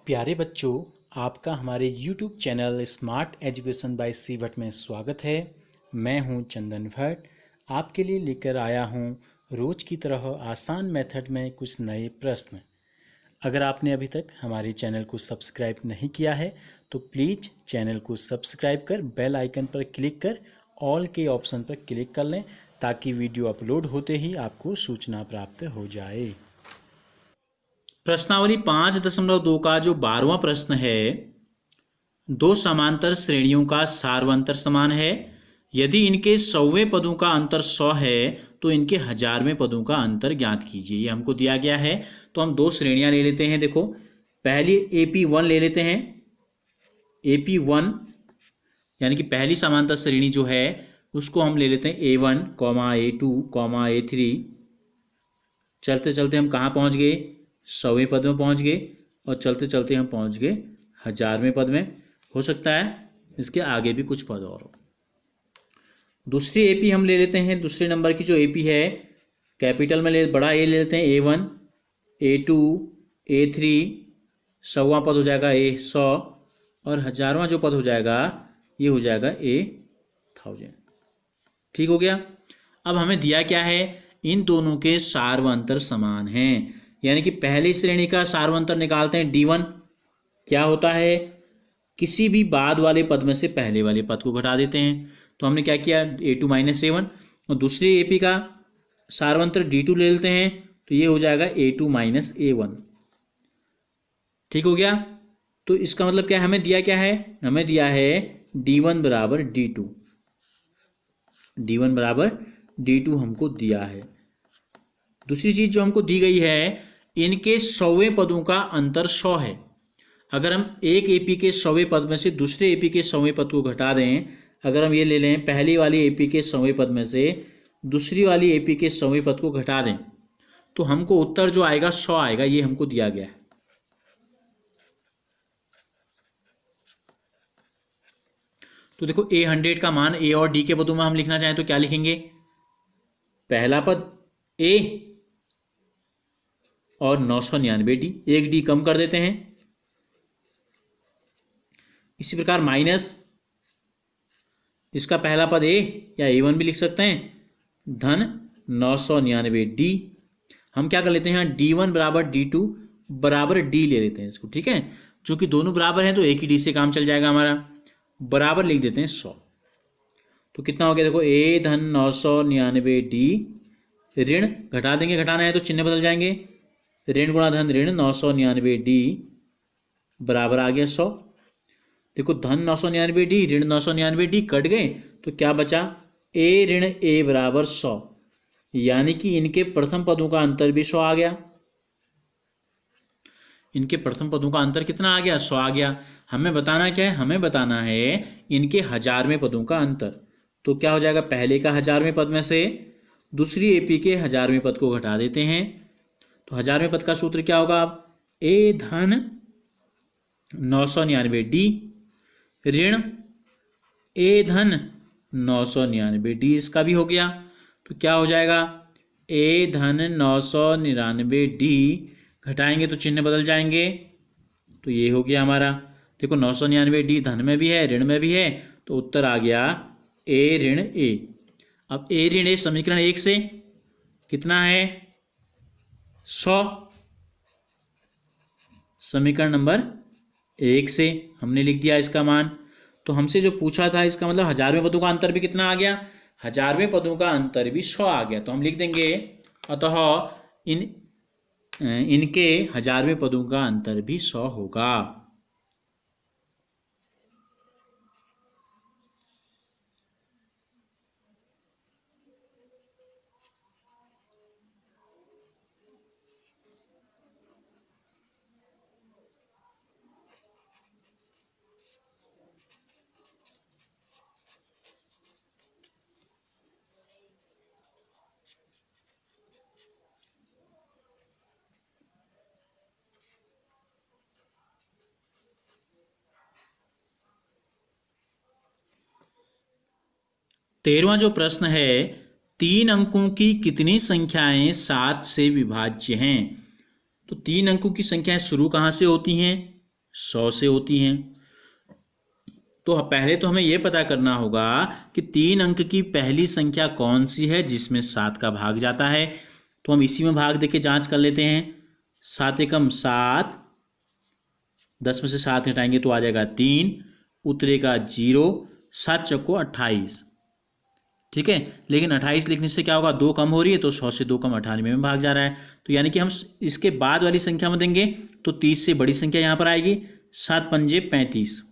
प्यारे बच्चों, आपका हमारे YouTube channel smart education by C Bhatt में स्वागत है। मैं हूं चंदन भट्ट। आपके लिए लेकर आया हूं रोज की तरह आसान मेथड में कुछ नए प्रश्न। अगर आपने अभी तक हमारे चैनल को सब्सक्राइब नहीं किया है तो प्लीज़ चैनल को सब्सक्राइब कर बेल आइकन पर क्लिक कर ऑल के ऑप्शन पर क्लिक कर लें ताकि वीडियो अपलोड होते ही आपको सूचना प्राप्त हो जाए। प्रश्नावली 5.2 का जो 12वां प्रश्न है, दो समांतर श्रेणियों का सार्वंतर समान है। यदि इनके 100वें पदों का अंतर 100 है तो इनके 1000वें पदों का अंतर ज्ञात कीजिए। ये हमको दिया गया है। तो हम दो श्रेणियां ले लेते हैं। देखो, पहली AP1 ले लेते हैं। AP1 यानी कि पहली समांतर श्रेणी जो है उसको हम ले लेते हैं A1, A2, A3। चलते चलते हम कहाँ पहुँच गए? 100वें पद में पहुँच गए और चलते चलते हम पहुँच गए 1000वें पद में। हो सकता है इसके आगे भी कुछ पद और हो। दूसरी AP हम ले लेते हैं। दूसरे नंबर की जो AP है कैपिटल में बड़ा A ले लेते हैं। A1, A2, A3। 100वां पद हो जाएगा A100 और 1000वां जो पद हो जाएगा ये हो जाएगा A1000। ठीक हो गया। अब हमें दिया क्या है? इन दोनों के सार्वंतर समान हैं। यानी कि पहली श्रेणी का सार्वंतर निकालते हैं D1। क्या होता है? किसी भी बाद वाले पद में से पहले वाले पद को घटा देते हैं। तो हमने क्या किया? A2 - A1। और दूसरी AP का सार्वंतर D2 ले लेते हैं तो ये हो जाएगा A2 - A1। ठीक हो गया। तो इसका मतलब क्या है? हमें दिया क्या है? हमें दिया है D1 बराबर D2। D1 बराबर D2 हमको दिया है। दूसरी चीज जो हमको दी गई है, इनके 100वें पदों का अंतर 100 है। अगर हम एक AP के 100वें पद में से दूसरे AP के 100वें पद को घटा दें, अगर हम ये ले लें पहली वाली AP के 100वें पद में से दूसरी वाली AP के 100वें पद को घटा दें तो हमको उत्तर जो आएगा 100 आएगा। ये हमको दिया गया है। तो देखो, A100 का मान A और D के पदों में हम लिखना चाहें तो क्या लिखेंगे? पहला पद A और 999D। एक D कम कर देते हैं। इसी प्रकार माइनस इसका पहला पद A या A1 भी लिख सकते हैं, धन 999D। हम क्या कर लेते हैं? D1 बराबर D2 बराबर D ले लेते हैं इसको। ठीक है, चूंकि दोनों बराबर हैं तो एक ही D से काम चल जाएगा हमारा। बराबर लिख देते हैं 100। तो कितना हो गया? देखो, A धन 999D ऋण घटा देंगे, घटाना है तो चिन्ह बदल जाएंगे। ऋण गुणा धन ऋण 999D बराबर आ गया 100। देखो, धन 999D ऋण 999D कट गए तो क्या बचा? A ऋण A बराबर 100। यानी कि इनके प्रथम पदों का अंतर भी 100 आ गया। इनके प्रथम पदों का अंतर कितना आ गया? 100 आ गया। हमें बताना क्या है? हमें बताना है इनके 1000वें पदों का अंतर। तो क्या हो जाएगा? पहले का 1000वें पद में से दूसरी AP के 1000वें पद को घटा देते हैं। तो 1000वें पद का सूत्र क्या होगा? A धन 999D ऋण A धन 999D। इसका भी हो गया। तो क्या हो जाएगा? A धन 999D घटाएंगे तो चिन्ह बदल जाएंगे। तो ये हो गया हमारा। देखो, 999D धन में भी है ऋण में भी है तो उत्तर आ गया A ऋण A। अब A ऋण A समीकरण 1 से कितना है? 100। समीकरण नंबर 1 से हमने लिख दिया इसका मान। तो हमसे जो पूछा था इसका मतलब 1000वें पदों का अंतर भी कितना आ गया? 1000वें पदों का अंतर भी 100 आ गया। तो हम लिख देंगे अतः इनके 1000वें पदों का अंतर भी 100 होगा। तेरहवां जो प्रश्न है, 3 अंकों की कितनी संख्याएं 7 से विभाज्य हैं? तो 3 अंकों की संख्याएं शुरू कहां से होती हैं? 100 से होती हैं। तो पहले तो हमें यह पता करना होगा कि 3 अंक की पहली संख्या कौन सी है जिसमें 7 का भाग जाता है। तो हम इसी में भाग देके जांच कर लेते हैं। 7 एकम 7, 10 में से 7 हटाएंगे तो आ जाएगा 3, उतरेगा 0, 7 चौको 28। ठीक है, लेकिन 28 लिखने से क्या होगा, 2 कम हो रही है तो 100 से 2 कम 98 में भाग जा रहा है। तो यानी कि हम इसके बाद वाली संख्या में देंगे तो 30 से बड़ी संख्या यहाँ पर आएगी, 7 पंजे 35।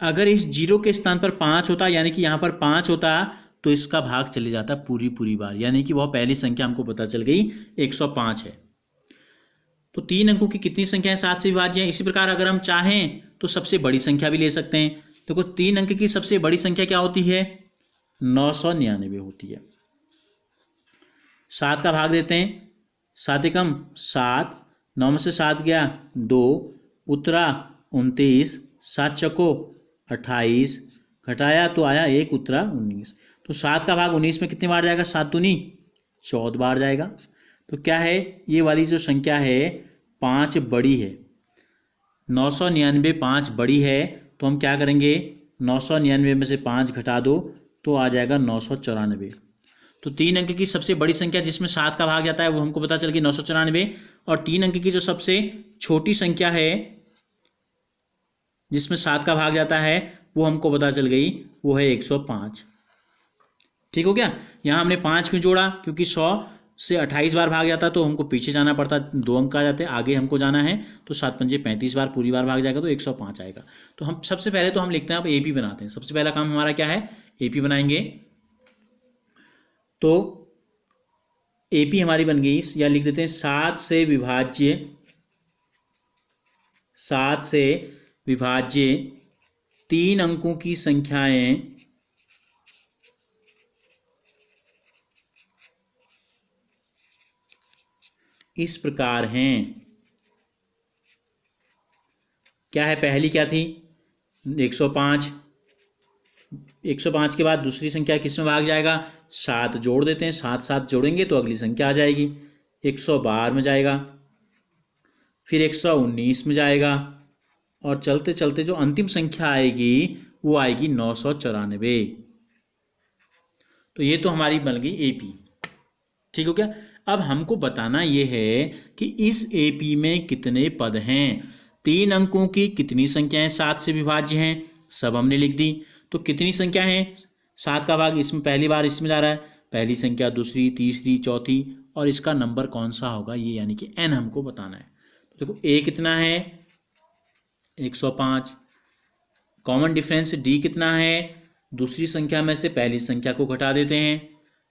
अगर इस 0 के स्थान पर 5 होता, यानी कि यहाँ पर 5 होता, तो इसका भाग चले जाता पूरी बार, यानी कि वह पहली संख्या हमको पता चल गई 105 है। तो 3 अंकों की कितनी संख्याएं 7 से विभाज्य हैं। इसी प्रकार अगर हम चाहें तो सबसे बड़ी संख्या भी ले सकते हैं। देखो 3 अंक की सबसे बड़ी संख्या क्या होती है, 999 होती है। 7 का भाग देते हैं, 7 एकम 7, 9 में से 7 गया 2, उतरा 29, 7 चको 28, घटाया तो आया 1, उतरा 19। तो 7 का भाग 19 में कितनी बार जाएगा, 7 दूनी 14 बार जाएगा। तो क्या है, ये वाली जो संख्या है 5 बड़ी है, 999 5 बड़ी है। तो हम क्या करेंगे, 999 में से 5 घटा दो तो आ जाएगा 994। तो 3 अंक की सबसे बड़ी संख्या जिसमें 7 का भाग जाता है वो हमको पता चल गई 994, और 3 अंक की जो सबसे छोटी संख्या है जिसमें 7 का भाग जाता है वो हमको पता चल गई, वो है 105। ठीक हो गया। यहाँ हमने 5 क्यों जोड़ा, क्योंकि 100 से 28 बार भाग जाता तो हमको पीछे जाना पड़ता, 2 अंक आ जाते, आगे हमको जाना है तो 7 पंजे 35 बार पूरी बार भाग जाएगा तो 105 आएगा। तो हम सबसे पहले तो हम लिखते हैं, अब एपी बनाते हैं। सबसे पहला काम हमारा क्या है, एपी बनाएंगे। तो एपी हमारी बन गई, या लिख देते हैं 7 से विभाज्य 3 अंकों की संख्याएं इस प्रकार हैं। क्या है, पहली क्या थी 105, 105 के बाद दूसरी संख्या किस में भाग जाएगा, 7 जोड़ देते हैं, 7 7 जोड़ेंगे तो अगली संख्या आ जाएगी 112 में जाएगा, फिर 119 में जाएगा, और चलते चलते जो अंतिम संख्या आएगी वो आएगी 994। तो ये तो हमारी बन गई एपी। ठीक हो गया। अब हमको बताना ये है कि इस एपी में कितने पद हैं, 3 अंकों की कितनी संख्याएं 7 से विभाज्य हैं, सब हमने लिख दी। तो कितनी संख्या है, 7 का भाग इसमें पहली बार इसमें जा रहा है, पहली संख्या, दूसरी, तीसरी, चौथी, और इसका नंबर कौन सा होगा ये, यानी कि n हमको बताना है। तो देखो a कितना है 105, कॉमन डिफरेंस d कितना है, दूसरी संख्या में से पहली संख्या को घटा देते हैं,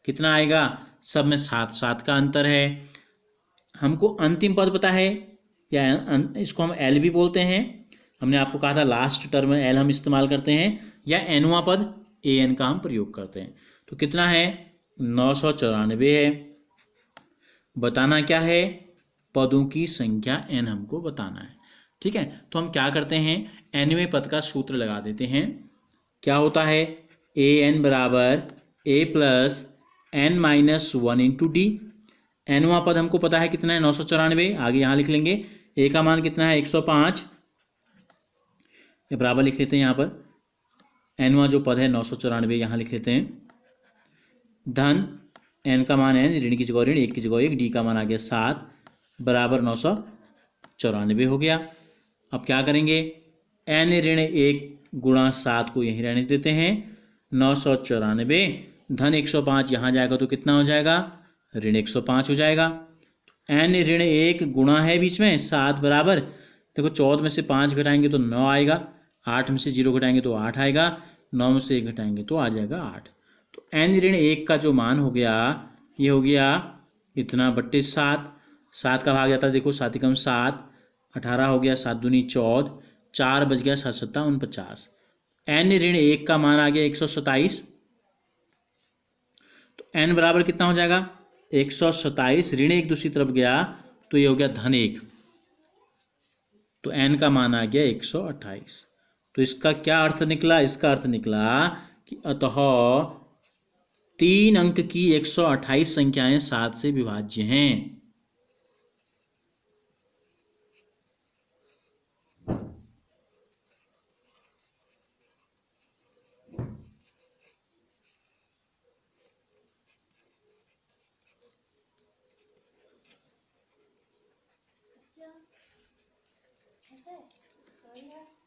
कितना आएगा, सब में 7 7 का अंतर है। हमको अंतिम पद पता है, या इसको हम एल भी बोलते हैं, हमने आपको कहा था लास्ट टर्म में एल हम इस्तेमाल करते हैं, या एनवा पद ए एन का हम प्रयोग करते हैं। तो कितना है 994 है। बताना क्या है, पदों की संख्या n हमको बताना है। ठीक है, तो हम क्या करते हैं, nवें पद का सूत्र लगा देते हैं। क्या होता है, ए एन बराबर A plus N minus 1 into D. एनवा पद हमको पता है कितना है 994, आगे यहाँ लिख लेंगे, ए का मान कितना है 105, बराबर लिख लेते हैं यहाँ पर, एनवा जो पद है 994 यहाँ लिख लेते हैं, धन एन का मान है ऋण की जगह ऋण, 1 की जगह 1, डी का मान आ गया 7 बराबर 994 हो गया। अब क्या करेंगे, एन ऋण 1 गुणा 7 को यहीं रहने देते हैं, 994 धन 105 यहाँ जाएगा तो कितना हो जाएगा, ऋण 105 हो जाएगा। एन ऋण 1 गुणा है बीच में 7 बराबर, देखो 14 में से 5 घटाएंगे तो 9 आएगा, 8 में से 0 घटाएंगे तो 8 आएगा, 9 में से 1 घटाएंगे तो आ जाएगा 8। तो एन ऋण 1 का जो मान हो गया ये हो गया इतना बट्टे 7, 7 का भाग जाता है, देखो 7 एकम 7, 18 हो गया, 7 दूनी 14, 4 बच गया, 7 सत्ता 49। एन ऋण 1 का मान आ गया 127। तो एन बराबर कितना हो जाएगा 127, ऋण 1 दूसरी तरफ गया तो ये हो गया धन 1, तो एन का मान आ गया 128। तो इसका क्या अर्थ निकला, इसका अर्थ निकला कि अतः 3 अंक की 128 संख्याएं 7 से विभाज्य हैं। ऐसा है, सही है।